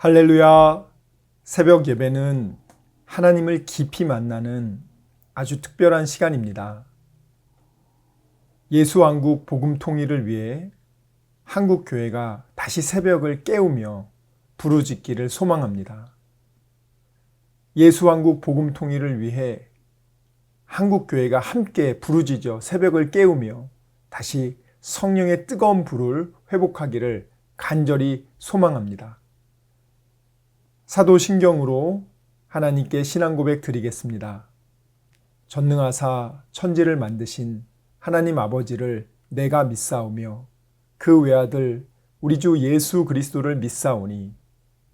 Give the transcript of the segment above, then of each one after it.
할렐루야. 새벽 예배는 하나님을 깊이 만나는 아주 특별한 시간입니다. 예수왕국 복음 통일을 위해 한국교회가 다시 새벽을 깨우며 부르짖기를 소망합니다. 예수왕국 복음 통일을 위해 한국교회가 함께 부르짖어 새벽을 깨우며 다시 성령의 뜨거운 불을 회복하기를 간절히 소망합니다. 사도신경으로 하나님께 신앙 고백 드리겠습니다. 전능하사 천지를 만드신 하나님 아버지를 내가 믿사오며 그 외아들 우리 주 예수 그리스도를 믿사오니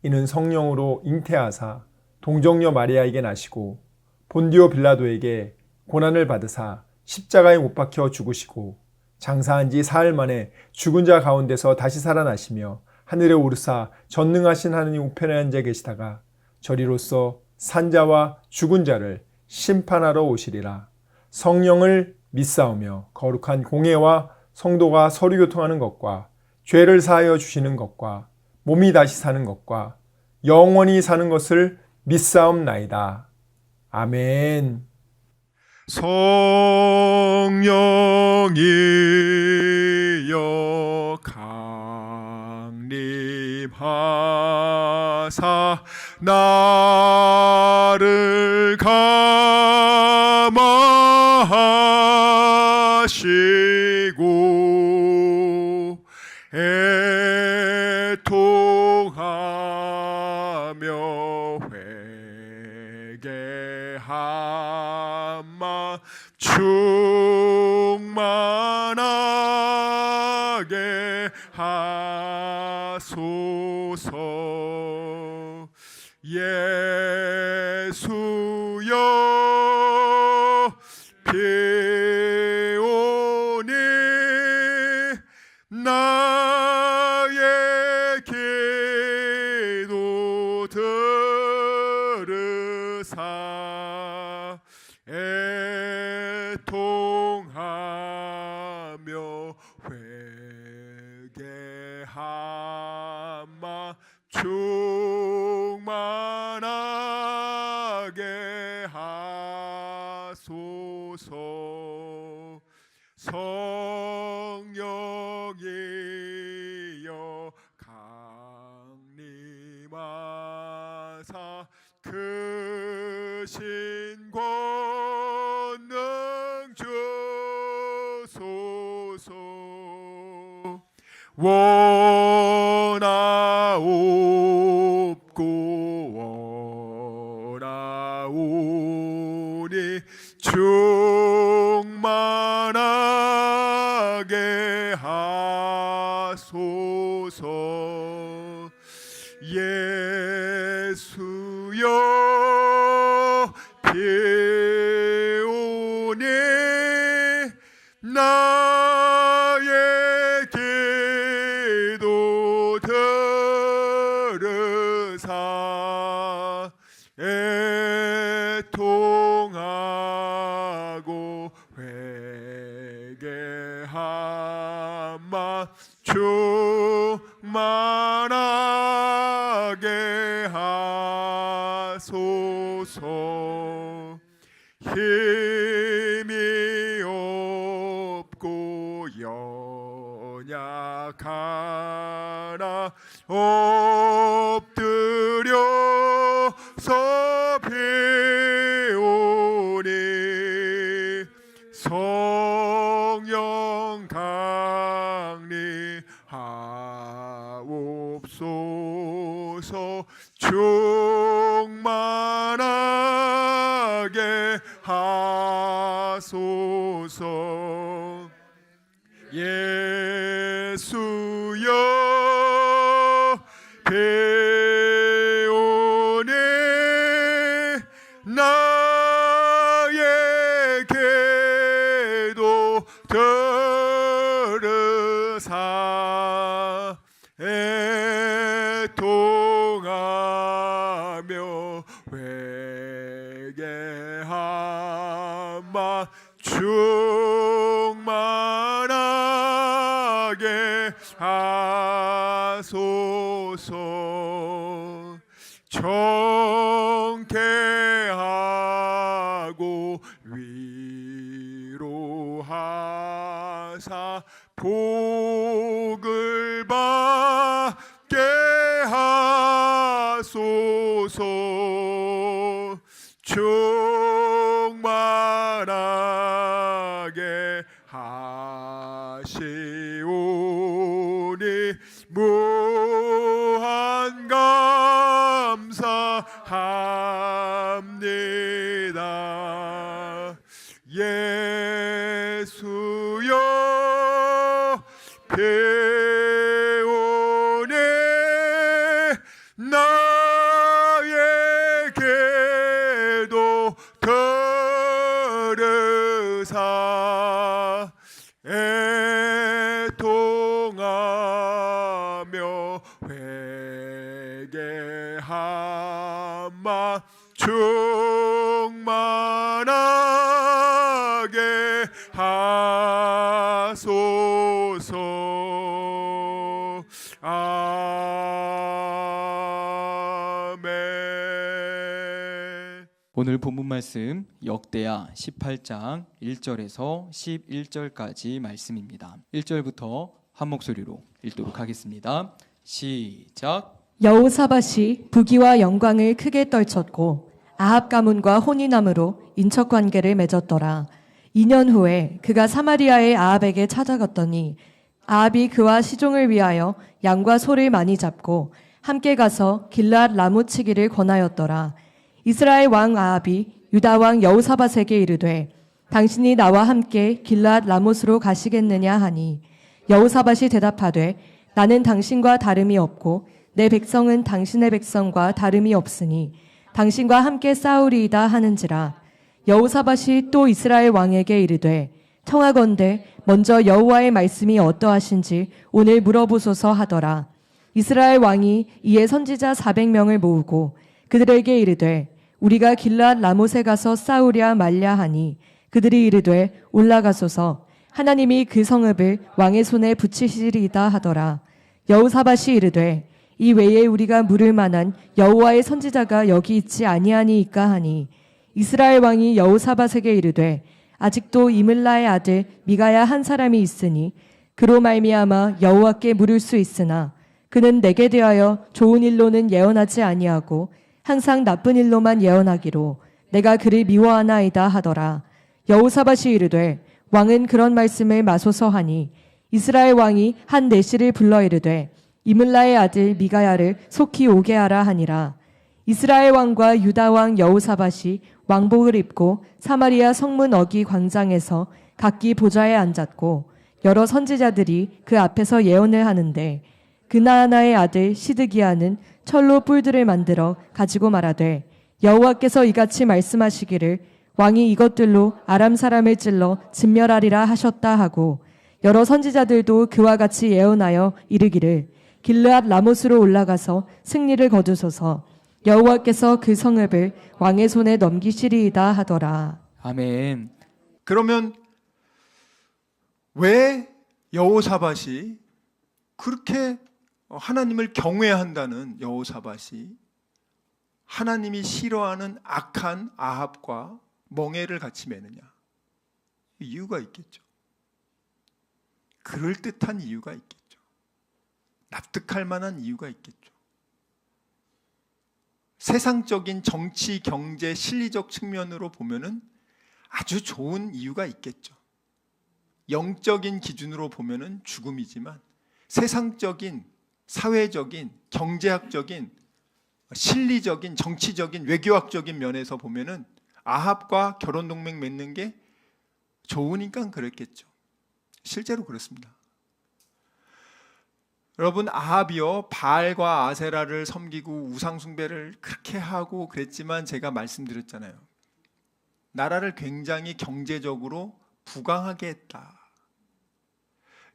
이는 성령으로 잉태하사 동정녀 마리아에게 나시고 본디오 빌라도에게 고난을 받으사 십자가에 못 박혀 죽으시고 장사한 지 사흘 만에 죽은 자 가운데서 다시 살아나시며 하늘에 오르사 전능하신 하느님 우편에 앉아 계시다가 저리로서 산자와 죽은 자를 심판하러 오시리라. 성령을 믿사오며 거룩한 공회와 성도가 서로 교통하는 것과 죄를 사하여 주시는 것과 몸이 다시 사는 것과 영원히 사는 것을 믿사옵나이다. 아멘. 성령이여 강림하사 나를 감화하시고 애통하며 회개하마 충만하게 하소서. 예수여 비오니 나의 기도 들으사 애통하며 회개하마 충만하게 하소서. 성령이여 강림하사 크신 권능 주소서. 원하옵니 충만하게 하소서. 예수여 비오니 나의 기도 들으사 애통하고 회개하마 충만하게 하소서. 힘이 없고 연약하나 엎드려서 비오니 성령 강림하옵소서. 충만하게 하소서. 예수여 비오니 나의 기도 들으사 애통하며 회개하마 충만하게 하소서. 정케하고 위로하사 복을 받게 하소서. 충만하게 하시오니 무한 감사합니다. 예수여 배우니 나에게도 들으사 애통하며 회개하마 충만하게 하소서. 아멘. 오늘 본문 말씀 역대하 18장 1절에서 11절까지 말씀입니다. 1절부터 한 목소리로 읽도록 하겠습니다. 시작. 여호사밧이 부귀와 영광을 크게 떨쳤고 아합 가문과 혼인함으로 인척 관계를 맺었더라. 2년 후에 그가 사마리아의 아합에게 찾아갔더니 아합이 그와 시종을 위하여 양과 소를 많이 잡고 함께 가서 길르앗 라모치기를 권하였더라. 이스라엘 왕 아합이 유다 왕 여호사밧에게 이르되 당신이 나와 함께 길르앗 라못으로 가시겠느냐 하니 여호사밧이 대답하되 나는 당신과 다름이 없고 내 백성은 당신의 백성과 다름이 없으니 당신과 함께 싸우리이다 하는지라. 여호사밧이 또 이스라엘 왕에게 이르되 청하건대 먼저 여호와의 말씀이 어떠하신지 오늘 물어보소서 하더라. 이스라엘 왕이 이에 선지자 400명을 모으고 그들에게 이르되 우리가 길르앗 라못에 가서 싸우랴 말랴 하니 그들이 이르되 올라가소서 하나님이 그 성읍을 왕의 손에 붙이시리이다 하더라. 여호사밧이 이르되 이 외에 우리가 물을 만한 여호와의 선지자가 여기 있지 아니하니이까 하니 이스라엘 왕이 여호사밧에게 이르되 아직도 이물라의 아들 미가야 한 사람이 있으니 그로 말미암아 여호와께 물을 수 있으나 그는 내게 대하여 좋은 일로는 예언하지 아니하고 항상 나쁜 일로만 예언하기로 내가 그를 미워하나이다 하더라. 여호사밧이 이르되 왕은 그런 말씀을 마소서 하니 이스라엘 왕이 한 내시를 불러 이르되 이물라의 아들 미가야를 속히 오게 하라 하니라. 이스라엘 왕과 유다 왕 여호사밧이 왕복을 입고 사마리아 성문 어기 광장에서 각기 보좌에 앉았고 여러 선지자들이 그 앞에서 예언을 하는데 그나아나의 아들 시드기야는 철로 뿔들을 만들어 가지고 말하되 여호와께서 이같이 말씀하시기를 왕이 이것들로 아람 사람을 찔러 진멸하리라 하셨다 하고 여러 선지자들도 그와 같이 예언하여 이르기를 길르앗 라못으로 올라가서 승리를 거두소서 여호와께서 그 성읍을 왕의 손에 넘기시리이다 하더라. 아멘. 그러면 왜 여호사밧이 그렇게 하나님을 경외한다는 여호사밧이 하나님이 싫어하는 악한 아합과 멍에를 같이 매느냐? 이유가 있겠죠. 그럴듯한 이유가 있겠죠. 납득할 만한 이유가 있겠죠. 세상적인 정치, 경제, 실리적 측면으로 보면은 아주 좋은 이유가 있겠죠. 영적인 기준으로 보면은 죽음이지만 세상적인, 사회적인, 경제학적인, 실리적인, 정치적인, 외교학적인 면에서 보면은 아합과 결혼 동맹 맺는 게 좋으니까 그랬겠죠. 실제로 그렇습니다. 여러분, 아합이요 바알과 아세라를 섬기고 우상 숭배를 그렇게 하고 그랬지만 제가 말씀드렸잖아요. 나라를 굉장히 경제적으로 부강하게 했다.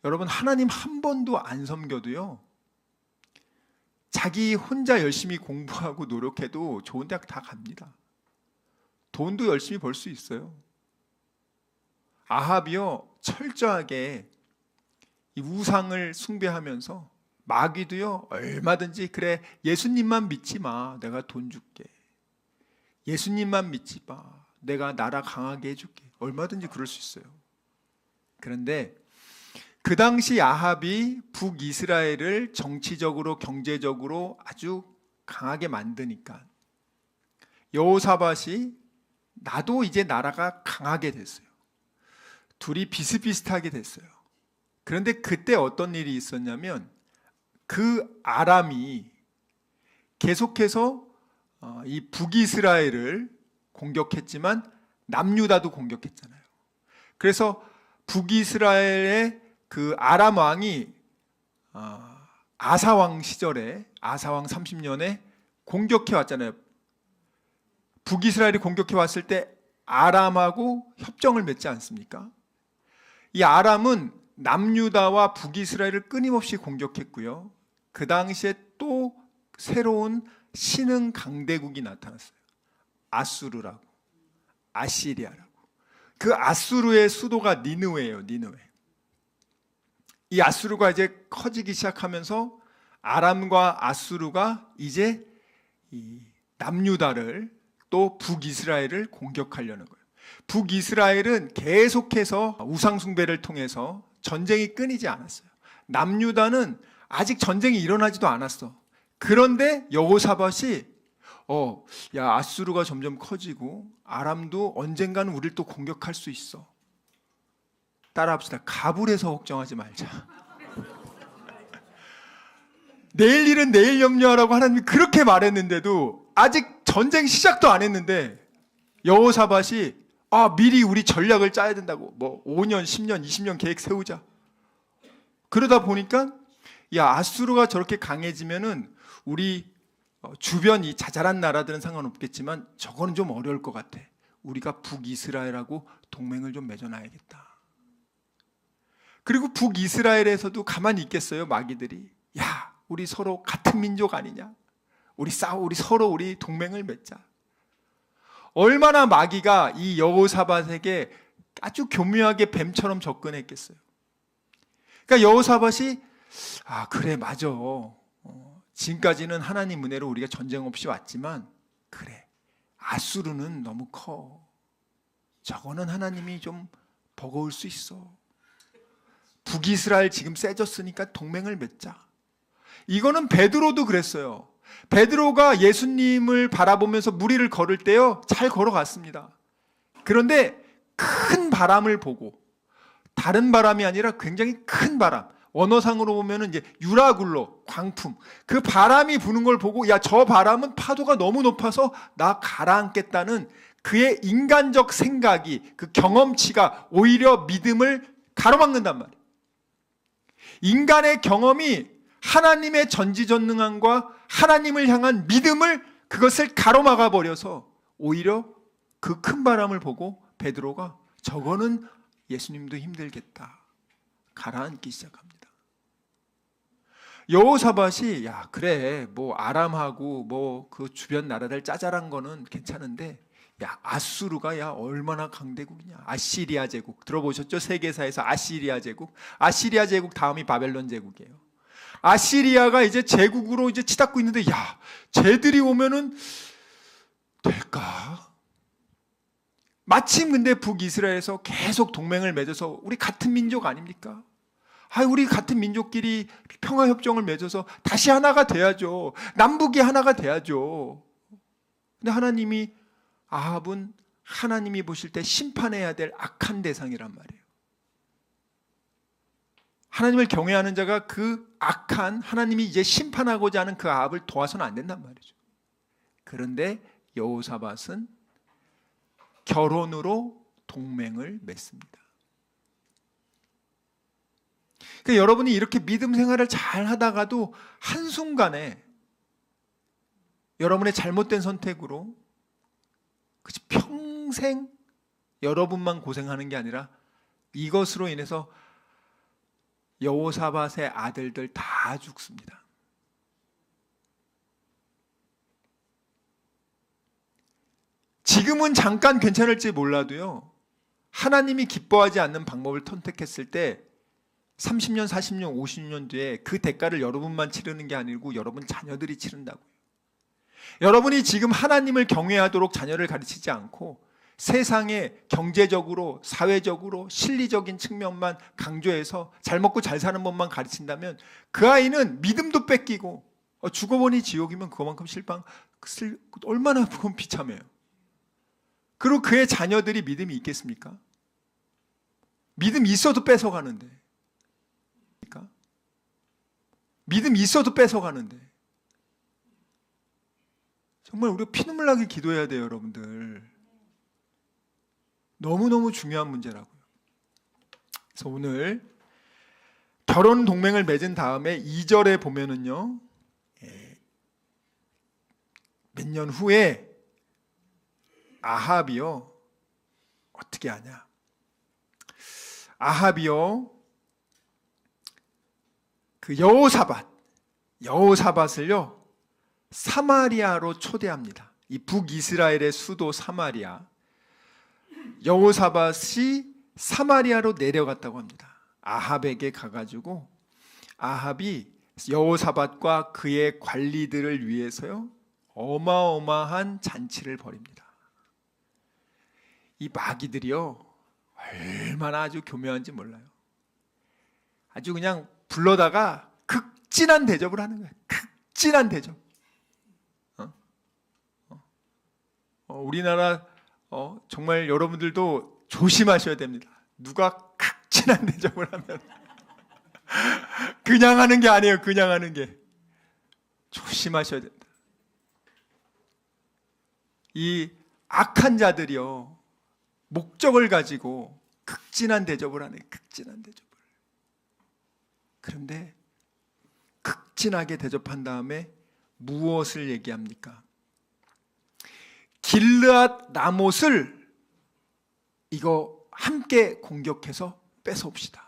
여러분, 하나님 한 번도 안 섬겨도요 자기 혼자 열심히 공부하고 노력해도 좋은 대학 다 갑니다. 돈도 열심히 벌 수 있어요. 아합이요 철저하게 이 우상을 숭배하면서 마귀도요, 얼마든지 그래, 예수님만 믿지 마, 내가 돈 줄게. 예수님만 믿지 마, 내가 나라 강하게 해줄게. 얼마든지 그럴 수 있어요. 그런데 그 당시 아합이 북이스라엘을 정치적으로 경제적으로 아주 강하게 만드니까 여호사밧이 나도 이제 나라가 강하게 됐어요. 둘이 비슷비슷하게 됐어요. 그런데 그때 어떤 일이 있었냐면 그 아람이 계속해서 이 북이스라엘을 공격했지만 남유다도 공격했잖아요. 그래서 북이스라엘의 그 아람 왕이 아사왕 시절에, 아사왕 30년에 공격해 왔잖아요. 북이스라엘이 공격해 왔을 때 아람하고 협정을 맺지 않습니까? 이 아람은 남유다와 북이스라엘을 끊임없이 공격했고요. 그 당시에 또 새로운 신흥 강대국이 나타났어요. 아수르라고, 아시리아라고. 그 아수르의 수도가 니느웨예요. 니느웨. 이 아수르가 이제 커지기 시작하면서 아람과 아수르가 이제 이 남유다를 또 북이스라엘을 공격하려는 거예요. 북이스라엘은 계속해서 우상숭배를 통해서 전쟁이 끊이지 않았어요. 남유다는 아직 전쟁이 일어나지도 않았어. 그런데 여호사밧이 야, 아수르가 점점 커지고 아람도 언젠가는 우리를 또 공격할 수 있어. 따라합시다. 가불에서 걱정하지 말자. 내일 일은 내일 염려하라고 하나님이 그렇게 말했는데도 아직 전쟁 시작도 안 했는데 여호사밧이 미리 우리 전략을 짜야 된다고, 뭐 5년, 10년, 20년 계획 세우자. 그러다 보니까 야, 아수르가 저렇게 강해지면은 우리 주변 이 자잘한 나라들은 상관없겠지만 저거는 좀 어려울 것 같아. 우리가 북이스라엘하고 동맹을 좀 맺어놔야겠다. 그리고 북이스라엘에서도 가만히 있겠어요, 마귀들이. 야, 우리 서로 같은 민족 아니냐? 우리 서로 우리 동맹을 맺자. 얼마나 마귀가 이 여호사밧에게 아주 교묘하게 뱀처럼 접근했겠어요. 그러니까 여호사밧이 그래, 맞아. 지금까지는 하나님 은혜로 우리가 전쟁 없이 왔지만 그래, 아수르는 너무 커. 저거는 하나님이 좀 버거울 수 있어. 북이스라엘 지금 세졌으니까 동맹을 맺자. 이거는 베드로도 그랬어요. 베드로가 예수님을 바라보면서 무리를 걸을 때요, 잘 걸어갔습니다. 그런데 큰 바람을 보고, 다른 바람이 아니라 굉장히 큰 바람, 언어상으로 보면은 이제 유라굴로, 광풍, 그 바람이 부는 걸 보고, 야, 저 바람은 파도가 너무 높아서 나 가라앉겠다는 그의 인간적 생각이, 그 경험치가 오히려 믿음을 가로막는단 말이에요. 인간의 경험이 하나님의 전지전능함과 하나님을 향한 믿음을, 그것을 가로막아 버려서 오히려 그 큰 바람을 보고 베드로가 저거는 예수님도 힘들겠다, 가라앉기 시작합니다. 여호사밧이 야, 그래, 뭐 아람하고 뭐 그 주변 나라들 짜잘한 거는 괜찮은데, 야, 아수르가 야 얼마나 강대국이냐. 아시리아 제국 들어보셨죠? 세계사에서 아시리아 제국. 아시리아 제국 다음이 바벨론 제국이에요. 아시리아가 이제 제국으로 이제 치닫고 있는데, 야, 쟤들이 오면은 될까? 마침 근데 북이스라엘에서 계속 동맹을 맺어서 우리 같은 민족 아닙니까? 우리 같은 민족끼리 평화협정을 맺어서 다시 하나가 돼야죠. 남북이 하나가 돼야죠. 근데 하나님이, 아합은 하나님이 보실 때 심판해야 될 악한 대상이란 말이에요. 하나님을 경외하는 자가 그 악한, 하나님이 이제 심판하고자 하는 그 아합을 도와서는 안 된단 말이죠. 그런데 여호사밧은 결혼으로 동맹을 맺습니다. 그러니까 여러분이 이렇게 믿음 생활을 잘 하다가도 한순간에 여러분의 잘못된 선택으로 평생 여러분만 고생하는 게 아니라 이것으로 인해서 여호사밧의 아들들 다 죽습니다. 지금은 잠깐 괜찮을지 몰라도요, 하나님이 기뻐하지 않는 방법을 선택했을 때 30년, 40년, 50년 뒤에 그 대가를 여러분만 치르는 게 아니고 여러분 자녀들이 치른다고요. 여러분이 지금 하나님을 경외하도록 자녀를 가르치지 않고 세상에 경제적으로, 사회적으로, 실리적인 측면만 강조해서 잘 먹고 잘 사는 법만 가르친다면 그 아이는 믿음도 뺏기고 죽어보니 지옥이면 그거만큼 얼마나 그건 비참해요. 그리고 그의 자녀들이 믿음이 있겠습니까? 믿음이 있어도 뺏어가는데. 믿음이 있어도 뺏어가는데. 정말 우리가 피눈물 나게 기도해야 돼요, 여러분들. 너무너무 중요한 문제라고요. 그래서 오늘 결혼 동맹을 맺은 다음에 2절에 보면은요, 몇 년 후에 아합이요, 어떻게 하냐? 아합이요, 그 여호사밧을요, 사마리아로 초대합니다. 이 북이스라엘의 수도 사마리아. 여호사밧이 사마리아로 내려갔다고 합니다. 아합에게 가가지고 아합이 여호사밧과 그의 관리들을 위해서요, 어마어마한 잔치를 벌입니다. 이 마귀들이요, 얼마나 아주 교묘한지 몰라요. 아주 그냥 불러다가 극진한 대접을 하는 거예요. 극진한 대접. 우리나라 정말 여러분들도 조심하셔야 됩니다. 누가 극진한 대접을 하면 그냥 하는 게 아니에요. 그냥 하는 게. 조심하셔야 된다. 이 악한 자들이요, 목적을 가지고 극진한 대접을 하네. 극진한 대접을. 그런데 극진하게 대접한 다음에 무엇을 얘기합니까? 길르앗 라못을 이거 함께 공격해서 뺏어옵시다.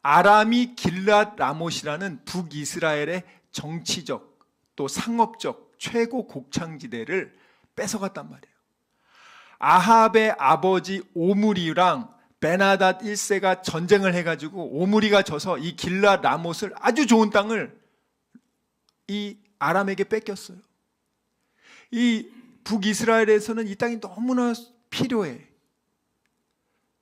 아람이 길르앗 라못이라는 북이스라엘의 정치적 또 상업적 최고 곡창지대를 뺏어갔단 말이에요. 아합의 아버지 오므리랑 베나닷 1세가 전쟁을 해가지고 오므리가 져서 이 길르앗 라못을, 아주 좋은 땅을 이 아람에게 뺏겼어요. 이 북이스라엘에서는 이 땅이 너무나 필요해.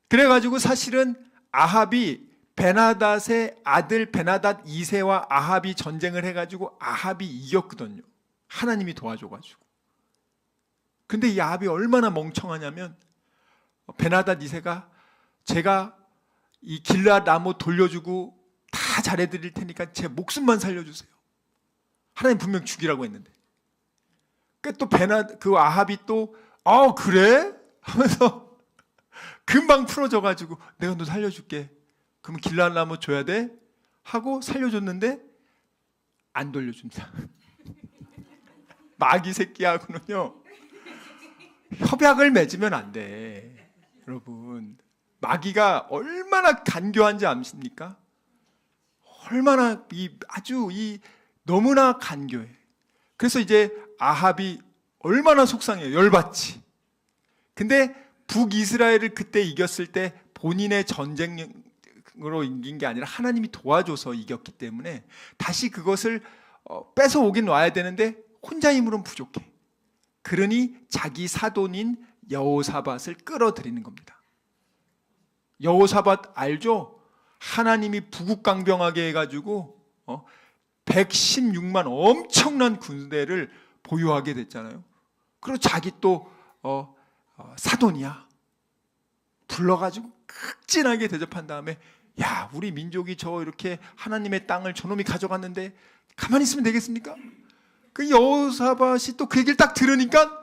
그래가지고 사실은 아합이 베나닷의 아들 베나닷 2세와 아합이 전쟁을 해가지고 아합이 이겼거든요. 하나님이 도와줘가지고. 근데 이 아합이 얼마나 멍청하냐면, 베나닷 2세가 제가 이 길르앗 라못 돌려주고 다 잘해드릴 테니까 제 목숨만 살려주세요. 하나님 분명 죽이라고 했는데. 또 그 아합이 또 그래? 하면서 금방 풀어져가지고 내가 너 살려줄게. 그럼 길르앗 라못 줘야 돼? 하고 살려줬는데 안 돌려준다. 마귀 새끼하고는요, 협약을 맺으면 안 돼. 여러분, 마귀가 얼마나 간교한지 아십니까? 얼마나 너무나 간교해. 그래서 이제 아합이 얼마나 속상해요. 열받지. 근데 북이스라엘을 그때 이겼을 때 본인의 전쟁으로 이긴 게 아니라 하나님이 도와줘서 이겼기 때문에 다시 그것을 뺏어오긴 와야 되는데 혼자 힘으로는 부족해. 그러니 자기 사돈인 여호사밧을 끌어들이는 겁니다. 여호사밧 알죠? 하나님이 부국강병하게 해가지고 116만 엄청난 군대를 보유하게 됐잖아요. 그리고 자기 또 사돈이야. 불러가지고 극진하게 대접한 다음에, 야, 우리 민족이 저 이렇게 하나님의 땅을 저놈이 가져갔는데 가만히 있으면 되겠습니까? 그 여호사밧이 또 그 얘기를 딱 들으니까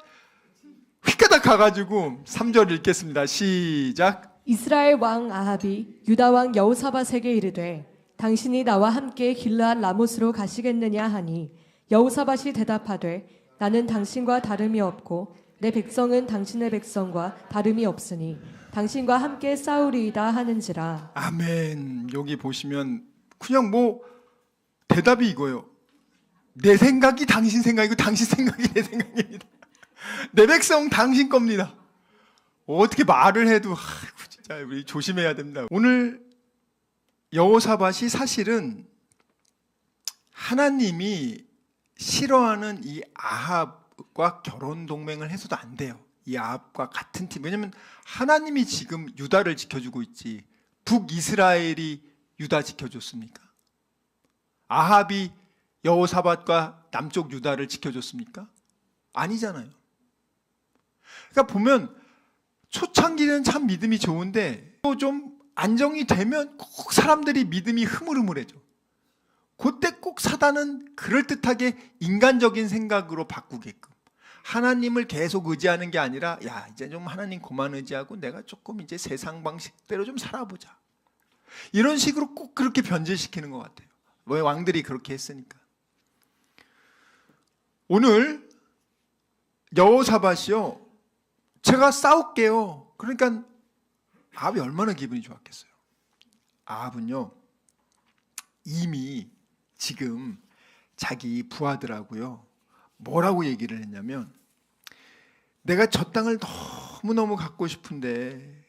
휘까닥 가가지고 3절 읽겠습니다. 시작. 이스라엘 왕 아합이 유다 왕 여호사밧에게 이르되 당신이 나와 함께 길르앗 라못으로 가시겠느냐 하니 여호사밧이 대답하되 나는 당신과 다름이 없고 내 백성은 당신의 백성과 다름이 없으니 당신과 함께 싸우리이다 하는지라. 아멘. 여기 보시면 그냥 대답이 이거예요. 내 생각이 당신 생각이고 당신 생각이 내 생각입니다. 내 백성 당신 겁니다. 어떻게 말을 해도 진짜 우리 조심해야 됩니다. 오늘 여호사밧이 사실은 하나님이 싫어하는 이 아합과 결혼 동맹을 해서도 안 돼요. 이 아합과 같은 팀. 왜냐하면 하나님이 지금 유다를 지켜주고 있지 북이스라엘이 유다 지켜줬습니까? 아합이 여호사밧과 남쪽 유다를 지켜줬습니까? 아니잖아요. 그러니까 보면 초창기는 참 믿음이 좋은데 또 좀 안정이 되면 꼭 사람들이 믿음이 흐물흐물해져. 그때 꼭 사단은 그럴듯하게 인간적인 생각으로 바꾸게끔 하나님을 계속 의지하는 게 아니라 야 이제 좀 하나님 그만 의지하고 내가 조금 이제 세상 방식대로 좀 살아보자. 이런 식으로 꼭 그렇게 변질시키는 것 같아요. 왜 왕들이 그렇게 했으니까. 오늘 여호사밧이요. 제가 싸울게요. 그러니까 아합이 얼마나 기분이 좋았겠어요. 아합은요. 이미 지금 자기 부하들하고요. 뭐라고 얘기를 했냐면 내가 저 땅을 너무너무 갖고 싶은데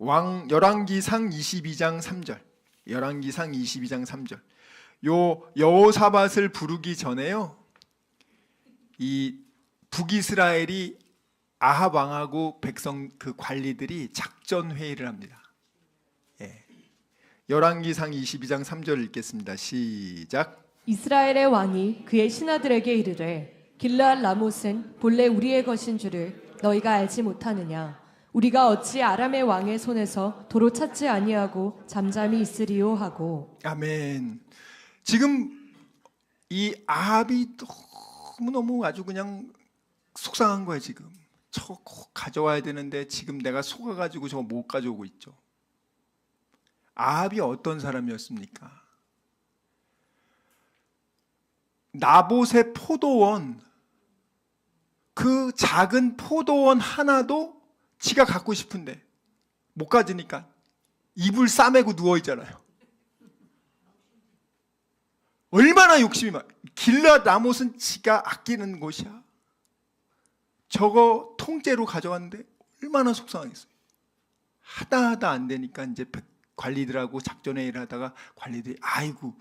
열왕기상 22장 3절 열왕기상 22장 3절 요 여호사밧을 부르기 전에요. 이 북이스라엘이 아합 왕하고 백성 그 관리들이 작전 회의를 합니다. 열왕기상 22장 3절 읽겠습니다. 시작. 이스라엘의 왕이 그의 신하들에게 이르되 길르앗 라못은 본래 우리의 것인 줄을 너희가 알지 못하느냐. 우리가 어찌 아람의 왕의 손에서 도로 찾지 아니하고 잠잠히 있으리요 하고. 아멘. 지금 이 아합이 너무너무 아주 그냥 속상한 거예요. 지금 저거 꼭 가져와야 되는데 지금 내가 속아가지고 저거 못 가져오고 있죠. 아합이 어떤 사람이었습니까? 나봇의 포도원, 그 작은 포도원 하나도 지가 갖고 싶은데 못 가지니까 이불 싸매고 누워있잖아요. 얼마나 욕심이 많아. 길르앗 라못은 지가 아끼는 곳이야. 저거 통째로 가져갔는데 얼마나 속상하겠어요. 하다 안 되니까 이제 관리들하고 작전회의를 하다가 관리들이 아이고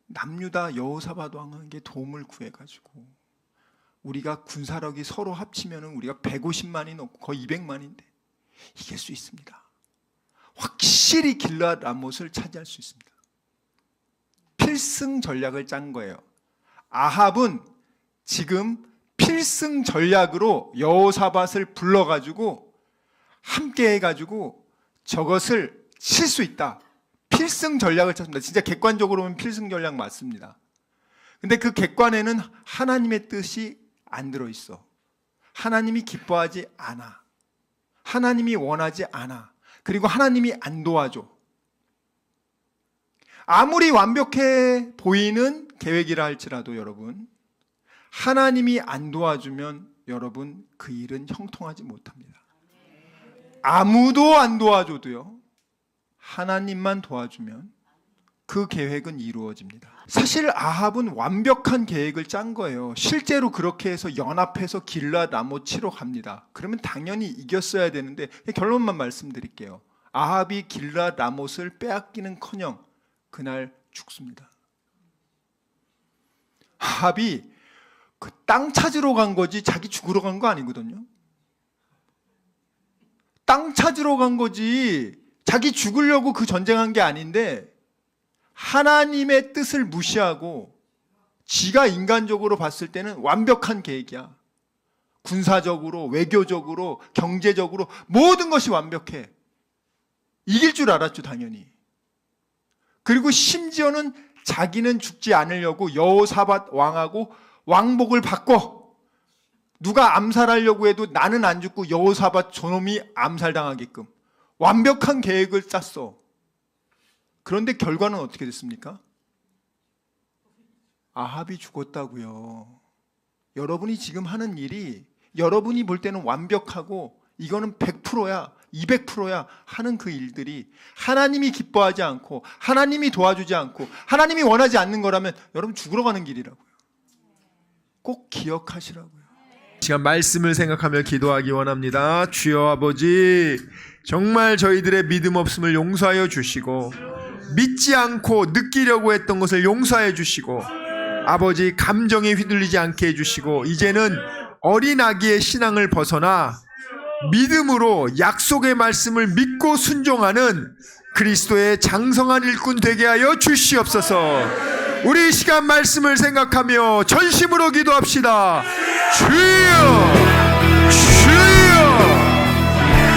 남유다 여호사밧 왕에게 도움을 구해가지고 우리가 군사력이 서로 합치면 우리가 150만이 넘고 거의 200만인데 이길 수 있습니다. 확실히 길르앗 라못을 차지할 수 있습니다. 필승 전략을 짠 거예요. 아합은 지금 필승 전략으로 여호사밧을 불러가지고 함께 해가지고 저것을 칠 수 있다. 필승 전략을 쳤습니다. 진짜 객관적으로 보면 필승 전략 맞습니다. 근데 그 객관에는 하나님의 뜻이 안 들어있어. 하나님이 기뻐하지 않아. 하나님이 원하지 않아. 그리고 하나님이 안 도와줘. 아무리 완벽해 보이는 계획이라 할지라도 여러분, 하나님이 안 도와주면 여러분 그 일은 형통하지 못합니다. 아무도 안 도와줘도요, 하나님만 도와주면 그 계획은 이루어집니다. 사실 아합은 완벽한 계획을 짠 거예요. 실제로 그렇게 해서 연합해서 길르앗 라못 치러 갑니다. 그러면 당연히 이겼어야 되는데 결론만 말씀드릴게요. 아합이 길르앗 라못을 빼앗기는커녕 그날 죽습니다. 아합이 그 땅 찾으러 간 거지 자기 죽으러 간 거 아니거든요. 땅 찾으러 간 거지 자기 죽으려고 그 전쟁한 게 아닌데 하나님의 뜻을 무시하고 지가 인간적으로 봤을 때는 완벽한 계획이야. 군사적으로, 외교적으로, 경제적으로 모든 것이 완벽해. 이길 줄 알았죠, 당연히. 그리고 심지어는 자기는 죽지 않으려고 여호사밧 왕하고 왕복을 바꿔. 누가 암살하려고 해도 나는 안 죽고 여호사밧 저놈이 암살당하게끔 완벽한 계획을 짰어. 그런데 결과는 어떻게 됐습니까? 아합이 죽었다고요. 여러분이 지금 하는 일이 여러분이 볼 때는 완벽하고 이거는 100%야, 200%야 하는 그 일들이 하나님이 기뻐하지 않고 하나님이 도와주지 않고 하나님이 원하지 않는 거라면 여러분 죽으러 가는 길이라고요. 꼭 기억하시라고요. 시간 말씀을 생각하며 기도하기 원합니다. 주여 아버지, 정말 저희들의 믿음 없음을 용서하여 주시고 믿지 않고 느끼려고 했던 것을 용서해 주시고, 아버지 감정에 휘둘리지 않게 해주시고, 이제는 어린 아기의 신앙을 벗어나 믿음으로 약속의 말씀을 믿고 순종하는 그리스도의 장성한 일꾼 되게 하여 주시옵소서. 우리 이 시간 말씀을 생각하며 전심으로 기도합시다. 주여, 주여,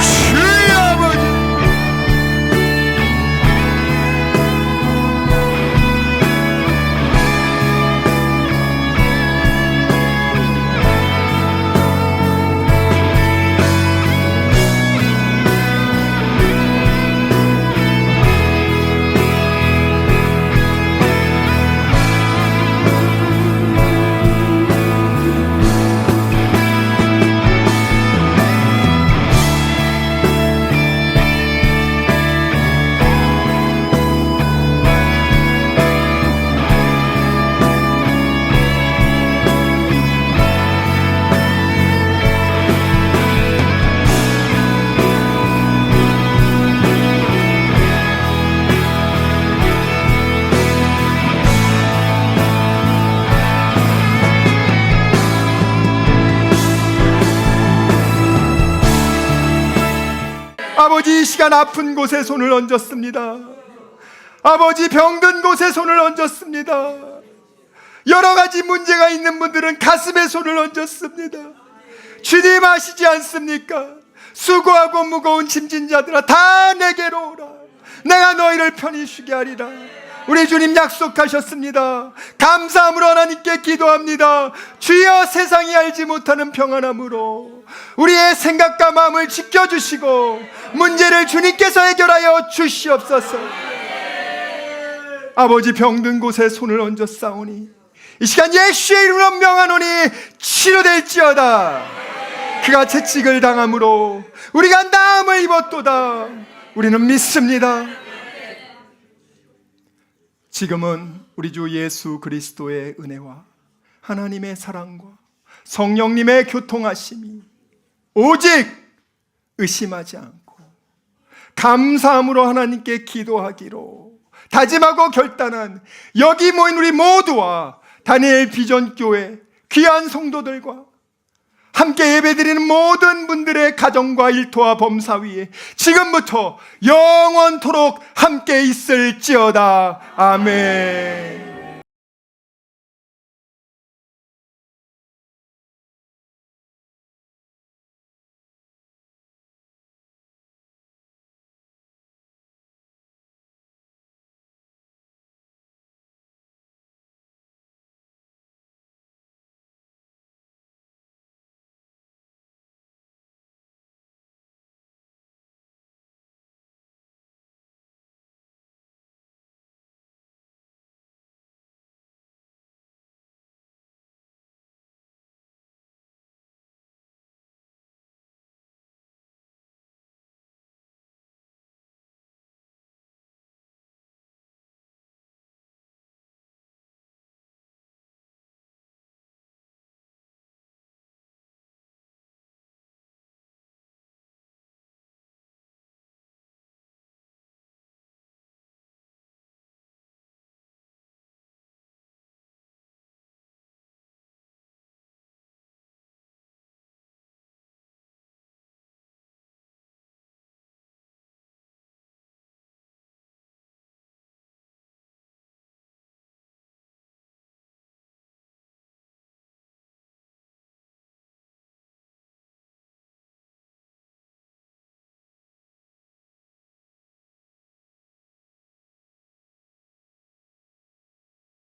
주여 아버지. 아버지, 이 시간 아픈 곳에 손을 얹었습니다. 아버지, 병든 곳에 손을 얹었습니다. 여러 가지 문제가 있는 분들은 가슴에 손을 얹었습니다. 주님 아시지 않습니까? 수고하고 무거운 짐진 자들아, 다 내게로 오라. 내가 너희를 편히 쉬게 하리라. 우리 주님 약속하셨습니다. 감사함으로 하나님께 기도합니다. 주여, 세상이 알지 못하는 평안함으로 우리의 생각과 마음을 지켜주시고 문제를 주님께서 해결하여 주시옵소서. 아버지, 병든 곳에 손을 얹어 싸우니 이 시간 예수의 이름으로 명하노니 치료될지어다. 그가 채찍을 당함으로 우리가 나음을 입었도다. 우리는 믿습니다. 지금은 우리 주 예수 그리스도의 은혜와 하나님의 사랑과 성령님의 교통하심이 오직 의심하지 않고 감사함으로 하나님께 기도하기로 다짐하고 결단한 여기 모인 우리 모두와 다니엘 비전교회 귀한 성도들과 함께 예배드리는 모든 분들의 가정과 일터와 범사 위에 지금부터 영원토록 함께 있을지어다. 아멘.